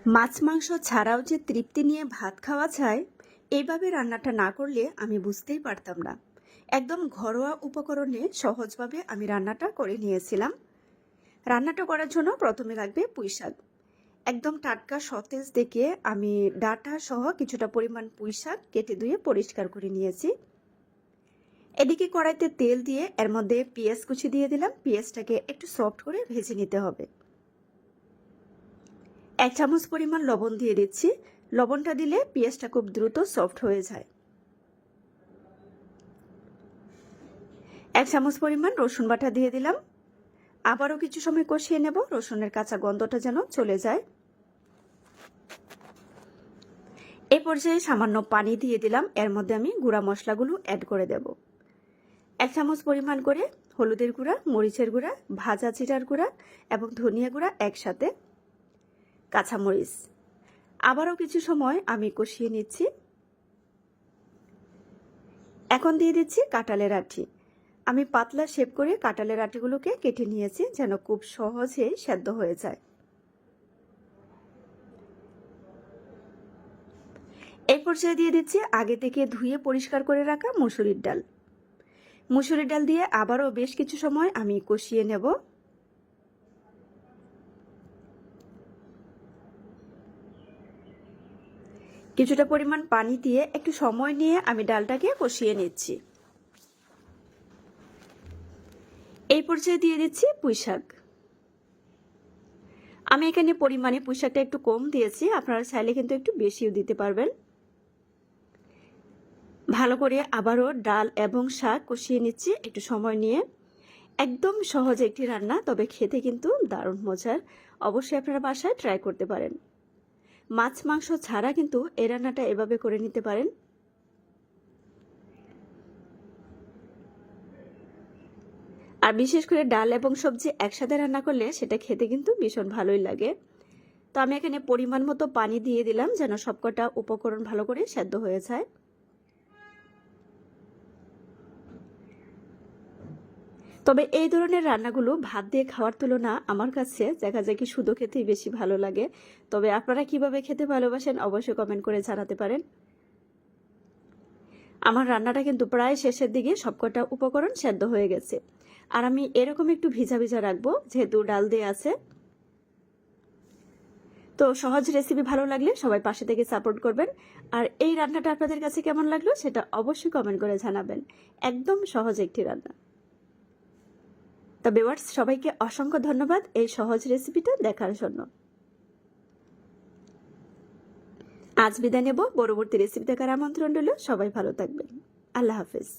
মাছ মাংস ছাড়াও যে তৃপ্তি নিয়ে ভাত খাওয়া যায়, এইভাবে রান্নাটা না করলে আমি বুঝতেই পারতাম না। একদম ঘরোয়া উপকরণে সহজভাবে আমি রান্নাটা করে নিয়েছিলাম। রান্নাটা করার জন্য প্রথমে লাগবে পুঁইশাক। একদম টাটকা সতেজ দেখে আমি ডাঁটা সহ কিছুটা পরিমাণ পুঁইশাক কেটে ধুয়ে পরিষ্কার করে নিয়েছি। এদিকে কড়াইতে তেল দিয়ে এর মধ্যে পেঁয়াজ কুচি দিয়ে দিলাম। পেঁয়াজটাকে একটু সফট করে ভেজে নিতে হবে। 1 চামচ পরিমাণ লবণ দিয়ে দিচ্ছি। লবণটা দিলে পেঁয়াজটা খুব দ্রুত সফট হয়ে যায়। 1 চামচ পরিমাণ রসুন বাটা দিয়ে দিলাম। আবারও কিছু সময় কষিয়ে নেব, রসুনের কাঁচা গন্ধটা যেন চলে যায়। এই পর্যায়ে সামান্য পানি দিয়ে দিলাম। এর মধ্যে আমি গুঁড়া মশলাগুলো অ্যাড করে দেব। 1 চামচ পরিমাণ করে হলুদের গুঁড়া, মরিচের গুঁড়া, ভাজা জিরার গুঁড়া এবং ধনিয়া গুঁড়া একসাথে, কাঁচামরিচ। আবারও কিছু সময় আমি কষিয়ে নিচ্ছি। এখন দিয়ে দিচ্ছি কাঁঠালের আঁটি। আমি পাতলা শেপ করে কাঁঠালের আঁটিগুলোকে কেটে নিয়েছি যেন খুব সহজে সেদ্ধ হয়ে যায়। এই পর্যায়ে দিয়ে দিচ্ছি আগে থেকে ধুয়ে পরিষ্কার করে রাখা মুসুরির ডাল। মুসুরির ডাল দিয়ে আবারও বেশ কিছু সময় আমি কষিয়ে নেব। কিছুটা পরিমাণ পানি দিয়ে একটু সময় নিয়ে আমি ডালটাকে কষিয়ে নিচ্ছি। এই পর্যায়ে দিয়ে দিচ্ছি পুঁইশাক। আমি এখানে পরিমাণে পুঁইশাকটা একটু কম দিয়েছি, আপনারা চাইলে কিন্তু একটু বেশিও দিতে পারবেন। ভালো করে আবারও ডাল এবং শাক কষিয়ে নিচ্ছি একটু সময় নিয়ে। একদম সহজ একটি রান্না, তবে খেতে কিন্তু দারুণ মজার। অবশ্যই আপনারা বাসায় ট্রাই করতে পারেন। মাছ মাংস ছাড়া কিন্তু এই রান্নাটা এভাবে করে নিতে পারেন। আর বিশেষ করে ডাল এবং সবজি একসাথে রান্না করলে সেটা খেতে কিন্তু ভীষণ ভালোই লাগে। তো আমি এখানে পরিমাণ মতো পানি দিয়ে দিলাম যেন সবকটা উপকরণ ভালো করে সেদ্ধ হয়ে যায়। তবে এই ধরনের রান্নাগুলো ভাত দিয়ে খাওয়ার তুলনা আমার কাছে দেখা যায় কি শুধু খেতেই বেশি ভালো লাগে। তবে আপনারা কিভাবে খেতে ভালোবাসেন অবশ্যই কমেন্ট করে জানাতে পারেন। আমার রান্নাটা কিন্তু প্রায় শেষের দিকে, সবকটা উপকরণ সেদ্ধ হয়ে গেছে। আর আমি এরকম একটু ভিজা ভিজা রাখবো যেহেতু ডাল দিয়ে আছে। তো সহজ রেসিপি ভালো লাগলে সবাই পাশে থেকে সাপোর্ট করবেন। আর এই রান্নাটা আপনাদের কাছে কেমন লাগলো সেটা অবশ্যই কমেন্ট করে জানাবেন। একদম সহজ একটি রান্না। তো ভিউয়ার্স, সবাইকে অসংখ্য ধন্যবাদ এই সহজ রেসিপিটা দেখার জন্য। আজ বিদায় নেব, পরবর্তী রেসিপি দেখার আমন্ত্রণ রইল। সবাই ভালো থাকবেন। আল্লাহ হাফেজ।